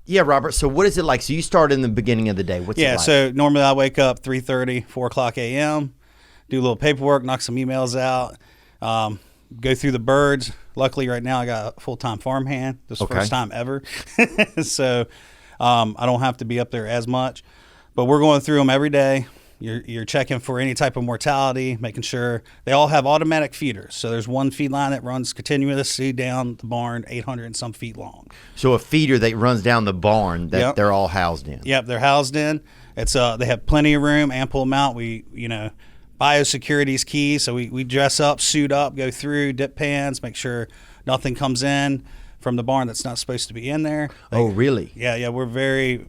Yeah, Robert. So what is it like? So you start in the beginning of the day. What's it like? So normally I wake up 3:30, 4 o'clock a.m., do a little paperwork, knock some emails out, go through the birds. Luckily right now I got a full-time farmhand. This is the first time ever. So I don't have to be up there as much. But we're going through them every day. You're checking for any type of mortality, making sure they all have automatic feeders. So there's one feed line that runs continuously down the barn, 800 and some feet long. So a feeder that runs down the barn that they're all housed in. Yep, they're housed in. It's they have plenty of room, ample amount. Biosecurity is key. So we dress up, suit up, go through, dip pans, make sure nothing comes in from the barn that's not supposed to be in there. Oh, really? Yeah, we're very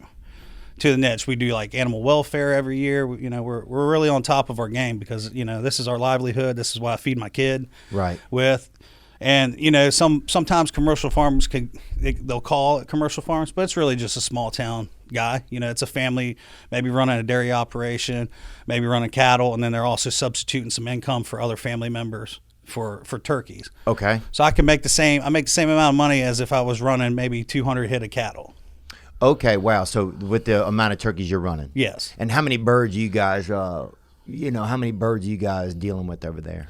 to the niche. We do like animal welfare every year. We're really on top of our game because this is our livelihood. This is what I feed my kid with. And sometimes commercial farms they'll call it commercial farms, but it's really just a small town guy. It's a family maybe running a dairy operation, maybe running cattle, and then they're also substituting some income for other family members for turkeys. Okay. So I make the same amount of money as if I was running maybe 200 head of cattle. Okay, wow. So with the amount of turkeys you're running. Yes. And how many birds you guys dealing with over there?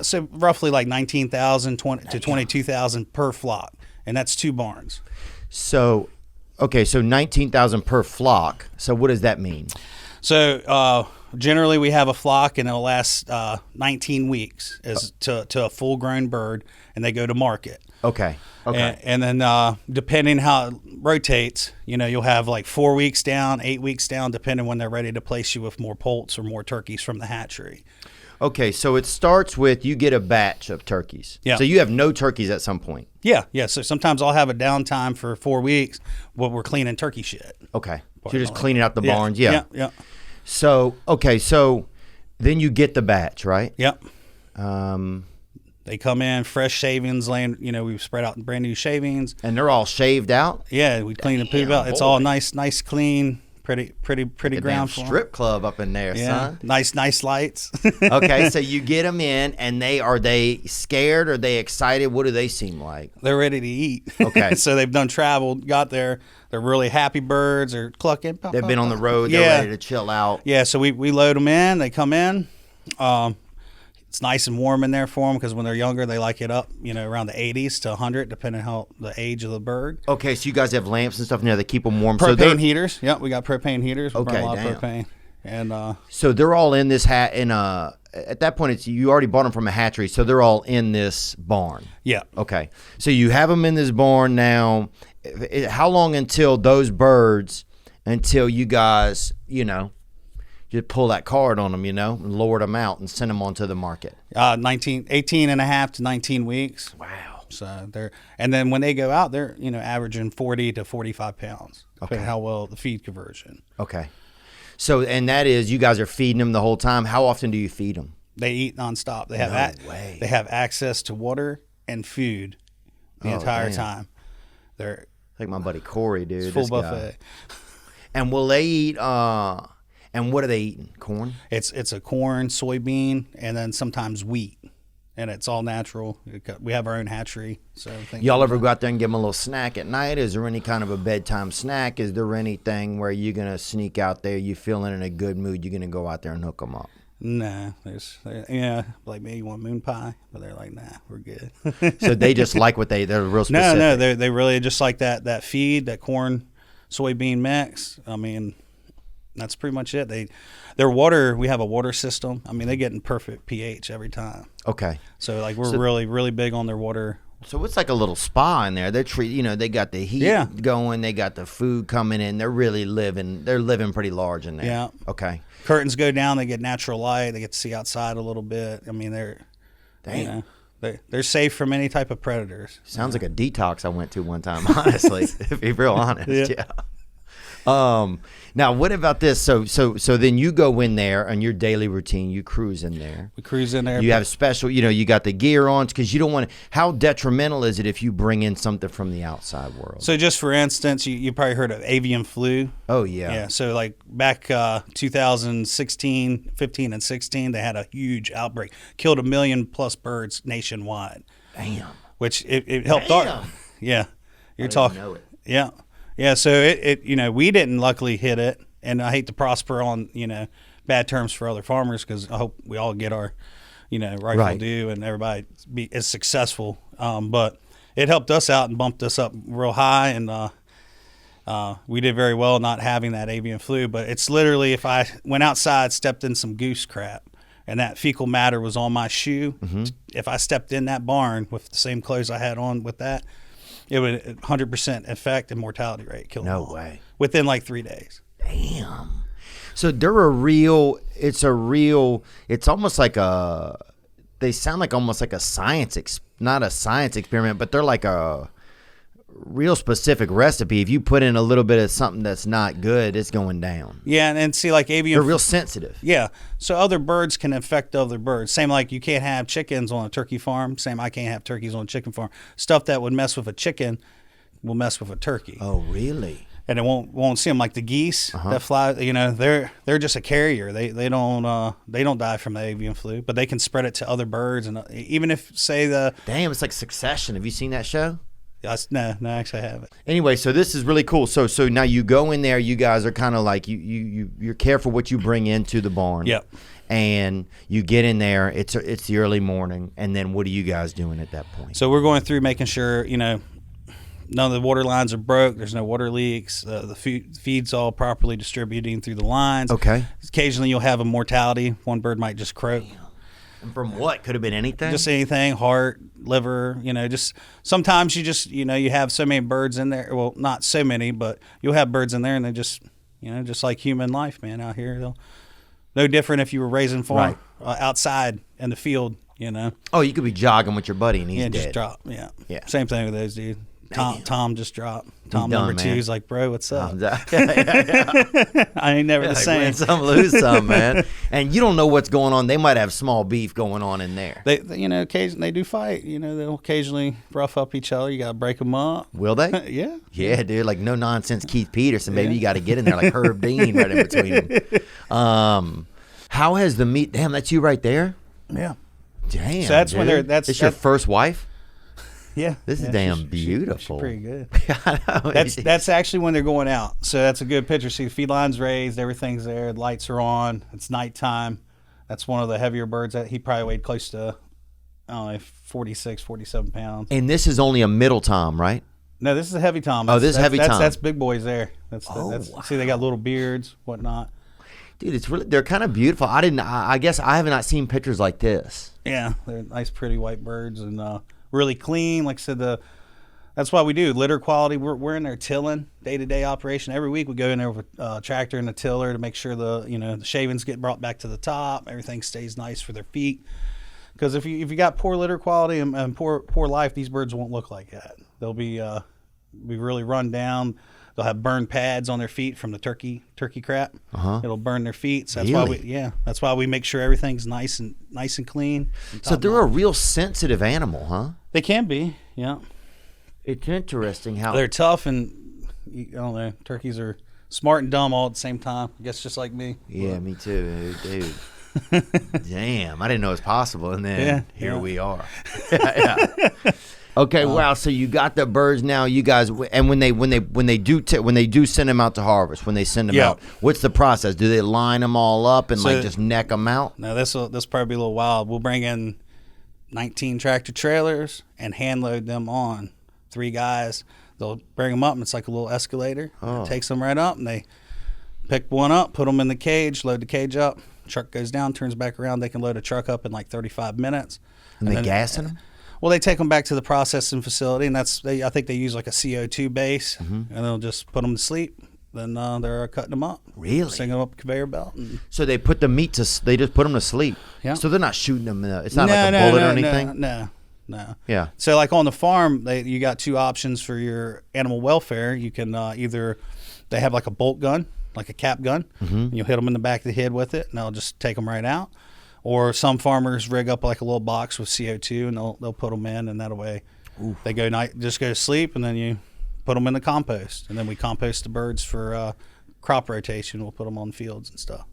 So roughly like 19,000 to 22,000 per flock, and that's 2 barns. So 19,000 per flock. So what does that mean? So generally we have a flock and it'll last 19 weeks to a full-grown bird, and they go to market. Okay. And then depending how it rotates, you'll have like 4 weeks down, 8 weeks down, depending when they're ready to place you with more poults or more turkeys from the hatchery. Okay, so it starts with you get a batch of turkeys. Yeah. So you have no turkeys at some point. Yeah. So sometimes I'll have a downtime for 4 weeks while we're cleaning turkey shit. Okay. So you're just cleaning out the barns. Yeah. So then you get the batch, right? Yep. They come in fresh shavings, we've spread out brand new shavings, and they're all shaved out. Yeah, we clean the poop out. It's all nice, clean, pretty ground floor. Strip club up in there, son. Nice lights. Okay, so you get them in, and are they scared? Are they excited? What do they seem like? They're ready to eat. Okay, so they've done traveled, got there. They're really happy birds. They're clucking. They've been on the road. They're ready to chill out. Yeah, so we load them in. They come in. It's nice and warm in there for them because when they're younger, they like it up, around the 80s to 100, depending on the age of the bird. Okay, so you guys have lamps and stuff in there that keep them warm. Propane heaters. Yep, we got propane heaters. We burn a lot of propane. And so they're all in this hat. At that point, you already bought them from a hatchery, so they're all in this barn. Yeah. Okay, so you have them in this barn now. How long until you guys, just pull that card on them, and lower them out and send them onto the market? 18 and a half to 19 weeks. Wow. So and then when they go out, they're, averaging 40 to 45 pounds, depending how well the feed conversion. Okay. So, and that is, you guys are feeding them the whole time. How often do you feed them? They eat nonstop. They have access to water and food the entire time. They're like my buddy Corey, dude. It's full buffet. And will they eat, and what are they eating? Corn? It's a corn, soybean, and then sometimes wheat. And it's all natural. We have our own hatchery. So y'all ever go out there and give them a little snack at night? Is there any kind of a bedtime snack? Is there anything where you're going to sneak out there, you feeling in a good mood, you're going to go out there and hook them up? Nah, like maybe you want moon pie, but they're like, nah, we're good. So they just like they're real specific. No, they really just like that feed, that corn, soybean mix. I mean, that's pretty much it. Their water, we have a water system. I mean, they get in perfect pH every time. Okay. So we're really, really big on their water. So it's like a little spa in there. They're they got the heat going, they got the food coming in. They're really living pretty large in there. Yeah. Okay. Curtains go down, they get natural light, they get to see outside a little bit. I mean, they're safe from any type of predators. Sounds like a detox I went to one time, honestly, to be real honest. Yeah. Now what about this? So then you go in there on your daily routine, you cruise in there. We cruise in there. You have special, you got the gear on because you don't want to, how detrimental is it if you bring in something from the outside world? So just for instance, you probably heard of avian flu. Oh yeah. Yeah. So like back 2016, 15 and 16, they had a huge outbreak, killed 1 million plus birds nationwide. Damn. Which it helped. Yeah. You're talking. Know it. Yeah. Yeah, so it we didn't luckily hit it, and I hate to prosper on bad terms for other farmers, because I hope we all get our rightful due and everybody is successful. But it helped us out and bumped us up real high, and we did very well not having that avian flu. But it's literally, if I went outside, stepped in some goose crap, and that fecal matter was on my shoe, if I stepped in that barn with the same clothes I had on with that, it would 100% effect and mortality rate kill them all. No way. Within like 3 days. Damn. So they're it's almost like they sound like almost like a not a science experiment, but they're like a real specific recipe. If you put in a little bit of something that's not good, it's going down. Yeah, and see, like avian, they're real sensitive. Yeah, so other birds can infect other birds. Same like you can't have chickens on a turkey farm. Same, I can't have turkeys on a chicken farm. Stuff that would mess with a chicken will mess with a turkey. Oh, really? And it won't see them, like the geese that fly. They're just a carrier. They don't die from the avian flu, but they can spread it to other birds. And even if damn, it's like Succession. Have you seen that show? No, actually I haven't. Anyway, so this is really cool. So now you go in there. You guys are kind of like you're careful what you bring into the barn. Yep. And you get in there. It's the early morning, and then what are you guys doing at that point? So we're going through making sure none of the water lines are broke. There's no water leaks. The feed's all properly distributing through the lines. Okay. Occasionally you'll have a mortality. One bird might just croak. And from what? Could have been anything? Just anything, heart, liver, just sometimes you have so many birds in there. Well, not so many, but you'll have birds in there and they just, just like human life, man, out here. No different if you were raising farm outside in the field, Oh, you could be jogging with your buddy and he's dead. Just drop. Yeah. Same thing with those, dude. Tom just dropped. Tom done, number 2 man. He's like, bro, what's up? Yeah. I ain't never the same. Win some, lose some, man. And you don't know what's going on. They might have small beef going on in there. They occasionally they do fight. They'll occasionally rough up each other. You got to break them up. Will they? Yeah. Yeah, dude. Like no nonsense Keith Peterson, baby. You got to get in there like Herb Dean right in between them. How has the meat? Damn, that's you right there. Yeah. Damn. So that's dude. when they're. It's your first wife. Yeah, this is damn beautiful. She's pretty good. I know. That's actually when they're going out. So that's a good picture. See, the feed line's raised, everything's there, the lights are on. It's nighttime. That's one of the heavier birds. That he probably weighed close to, 46, 47 pounds. And this is only a middle tom, right? No, this is a heavy tom. This is heavy tom. That's big boys there. Wow. See, they got little beards, whatnot. Dude, they're kind of beautiful. I guess I have not seen pictures like this. Yeah, they're nice, pretty white birds and really clean. Like I said, that's why we do litter quality. We're in there tilling, day-to-day operation. Every week we go in there with a tractor and a tiller to make sure the shavings get brought back to the top. Everything stays nice for their feet. Because if you got poor litter quality and poor life, these birds won't look like that. They'll be really run down. They'll have burned pads on their feet from the turkey crap. It'll burn their feet. So that's why we make sure everything's nice and clean. So they're a real sensitive animal, huh? They can be, yeah. It's interesting how they're tough, and I don't know. Turkeys are smart and dumb all at the same time. I guess just like me. Yeah, me too, dude. Damn, I didn't know it was possible, and then here we are. Okay, wow. So you got the birds now. You guys, and when they do send them out to harvest, when they send them out, what's the process? Do they line them all up and just neck them out? No, this probably be a little wild. We'll bring in 19 tractor trailers and hand load them on. 3 guys. They'll bring them up, and it's like a little escalator. It takes them right up, and they pick one up, put them in the cage, load the cage up. Truck goes down, turns back around. They can load a truck up in like 35 minutes. And they gassing them? Well, they take them back to the processing facility, and I think they use like a CO2 base, and they'll just put them to sleep. Then they're cutting them up. Really? Sing them up a conveyor belt. So they put the meat they just put them to sleep. Yeah. So they're not shooting them. It's not like a bullet or anything. No. Yeah. So like on the farm, you got 2 options for your animal welfare. You can either they have like a bolt gun, like a cap gun. And you'll hit them in the back of the head with it, and they'll just take them right out. Or some farmers rig up like a little box with CO2, and they'll put them in, and that way they just go to sleep, and then you put them in the compost, and then we compost the birds for crop rotation. We'll put them on fields and stuff.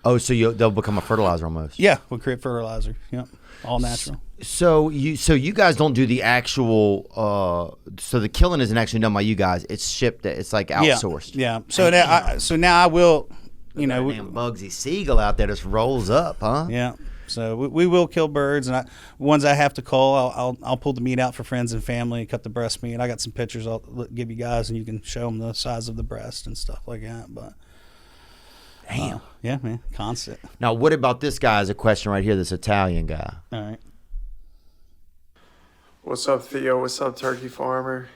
Oh, so they'll become a fertilizer almost. Yeah, we'll create fertilizer. Yep, all natural. So you guys don't do the actual. So the killing isn't actually done by you guys. It's shipped. It's like outsourced. Yeah. So now I will. You know, damn Bugsy Siegel out there just rolls up, huh? Yeah. So we will kill birds, and ones I have to call, I'll pull the meat out for friends and family, cut the breast meat. I got some pictures I'll give you guys, and you can show them the size of the breast and stuff like that. But damn, yeah, man, constant. Now, what about this guy? Is a question right here. This Italian guy. All right. What's up, Theo? What's up, turkey farmer?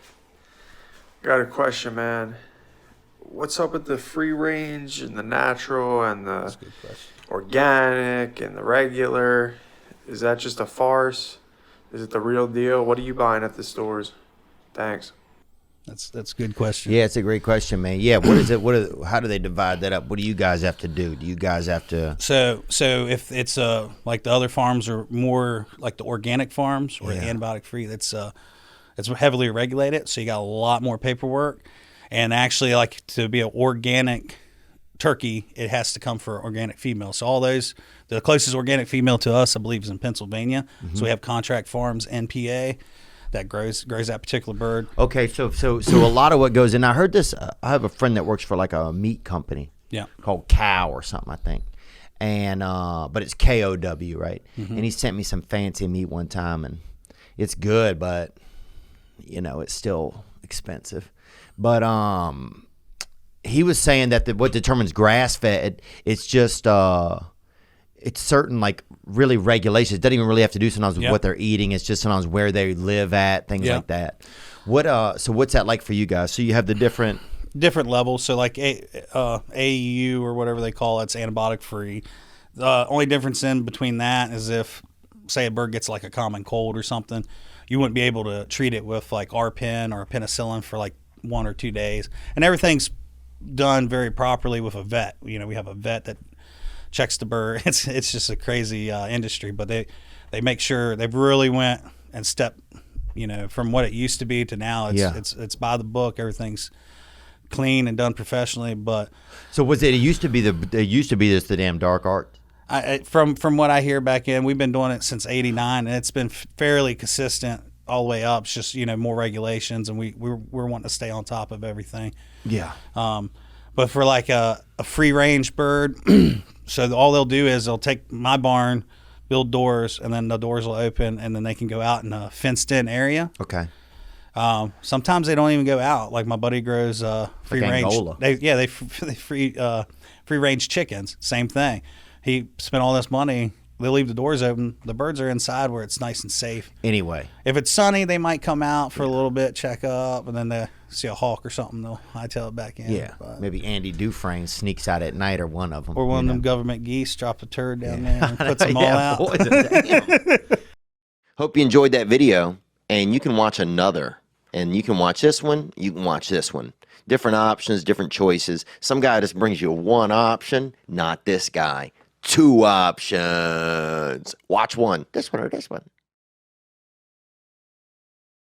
Got a question, man. What's up with the free range and the natural and the organic and the regular? Is that just a farce? Is it the real deal? What are you buying at the stores? Thanks. That's a good question. Yeah, it's a great question, man. Yeah, what is it? How do they divide that up? What do you guys have to do? Do you guys have to? So if it's like the other farms are more like the organic farms or antibiotic free, it's heavily regulated, so you got a lot more paperwork. And actually, like to be an organic turkey, it has to come for organic female. So all those, the closest organic female to us, I believe, is in Pennsylvania. Mm-hmm. So we have contract farms in PA that grows that particular bird. Okay, so a lot of what goes in. I heard this. I have a friend that works for like a meat company. Yeah. Called Cow or something, I think. And but it's KOW, right? Mm-hmm. And he sent me some fancy meat one time, and it's good, but it's still expensive. But he was saying that what determines grass fed, it's just it's certain like really regulations. It doesn't even really have to do sometimes with what they're eating. It's just sometimes where they live at, things like that. So what's that like for you guys? So you have the different levels. So like AU or whatever they call it, it's antibiotic free. The only difference in between that is if, say, a bird gets like a common cold or something, you wouldn't be able to treat it with like Arpen or penicillin for like 1 or 2 days, and everything's done very properly with a vet. We have a vet that checks the bird. It's just a crazy industry, but they make sure they've really went and stepped, from what it used to be to now. It's by the book. Everything's clean and done professionally. But so it used to be the damn dark art. From what I hear back in, we've been doing it since '89, and it's been fairly consistent all the way up. It's just more regulations, and we're wanting to stay on top of everything. Yeah. But for like a free range bird, so all they'll do is they'll take my barn, build doors, and then the doors will open, and then they can go out in a fenced in area. Okay. Sometimes they don't even go out. Like my buddy grows free like range. Angola. They free range chickens. Same thing. He spent all this money. They leave the doors open. The birds are inside where it's nice and safe. Anyway, if it's sunny, they might come out for a little bit, check up, and then they see a hawk or something, they'll hightail it back in. Yeah, maybe Andy Dufresne sneaks out at night, or one of them. Or one of them government geese dropped a turd down there and puts them all out. Hope you enjoyed that video, and you can watch another. And you can watch this one, you can watch this one. Different options, different choices. Some guy just brings you one option, not this guy. 2 options. Watch one, this one or this one.